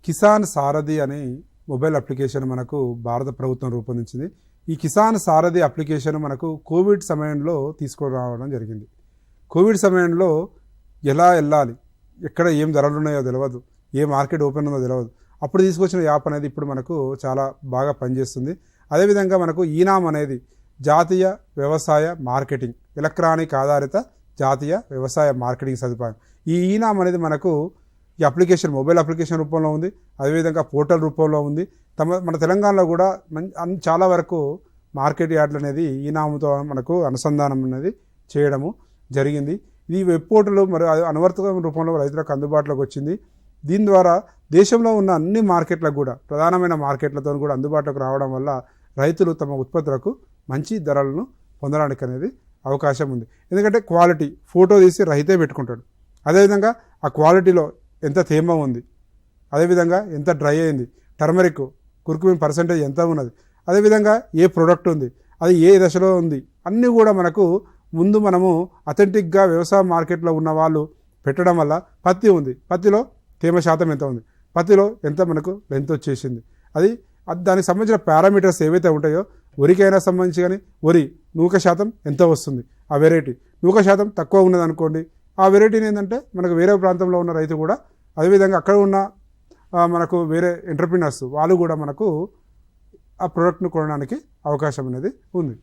కిసాన్ సారథి అనే mobile application మనకు భారత ప్రభుత్వం రూపొందించింది. ఈ కిసాన్ సారథి అప్లికేషన్ మనకు కోవిడ్ సమయంలో తీసుకురావడం జరిగింది. కోవిడ్ సమయంలో ఎలా వెళ్ళాలి, ఎక్కడ ఏం ధరలు ఉన్నాయో తెలియదు, ఏ మార్కెట్ ఓపెన్ ఉందో తెలియదు. అప్పుడు తీసుకొచ్చిన యాప్ అనేది ఇప్పుడు మనకు చాలా బాగా పనిచేస్తుంది. అదేవిధంగా మనకు ఈనామ్ అనేది జాతీయ వ్యవసాయ మార్కెటింగ్ ఎలక్ట్రానిక్ ఆధారిత జాతీయ వ్యవసాయ మార్కెటింగ్ సదుపాయం. ఈ ఈనామ్ అనేది మనకు ఈ అప్లికేషన్ మొబైల్ అప్లికేషన్ రూపంలో ఉంది, అదేవిధంగా పోర్టల్ రూపంలో ఉంది. మన తెలంగాణలో కూడా చాలా వరకు మార్కెట్ యార్డ్లు అనేది ఈనాముతో మనకు అనుసంధానం అనేది చేయడము జరిగింది. ఇది వెబ్ పోర్టల్ మరియు అనువర్తక రూపంలో రైతులకు అందుబాటులోకి వచ్చింది. దీని ద్వారా దేశంలో ఉన్న అన్ని మార్కెట్లకు కూడా ప్రధానమైన మార్కెట్లతో కూడా అందుబాటులోకి రావడం వల్ల రైతులు తమ ఉత్పత్తులకు మంచి ధరలను పొందడానికి అనేది అవకాశం ఉంది. ఎందుకంటే క్వాలిటీ ఫోటో తీసి రైతే పెట్టుకుంటాడు. అదేవిధంగా ఆ క్వాలిటీలో ఎంత తేమ ఉంది, అదేవిధంగా ఎంత డ్రై అయింది, టర్మరిక్ కుర్కుమిన్ పర్సెంటేజ్ ఎంత ఉన్నది, అదేవిధంగా ఏ ప్రోడక్ట్ ఉంది, అది ఏ దశలో ఉంది, అన్నీ కూడా మనకు ముందు మనము అథెంటిక్గా వ్యవసాయ మార్కెట్లో ఉన్న వాళ్ళు పెట్టడం వల్ల పత్తి ఉంది, పత్తిలో తేమ శాతం ఎంత ఉంది, పత్తిలో ఎంత మనకు లెంత్ వచ్చేసింది, అది దానికి సంబంధించిన పారామీటర్స్ ఏవైతే ఉంటాయో వరికైనా సంబంధించి కానీ వరి నూక శాతం ఎంత వస్తుంది, ఆ వెరైటీ నూక శాతం తక్కువ ఉన్నది అనుకోండి, ఆ వెరైటీని ఏంటంటే మనకు వేరే ప్రాంతంలో ఉన్న రైతు కూడా అదేవిధంగా అక్కడ ఉన్న మనకు వేరే ఎంటర్ప్రినర్స్ వాళ్ళు కూడా మనకు ఆ ప్రోడక్ట్ను కొనడానికి అవకాశం అనేది ఉంది.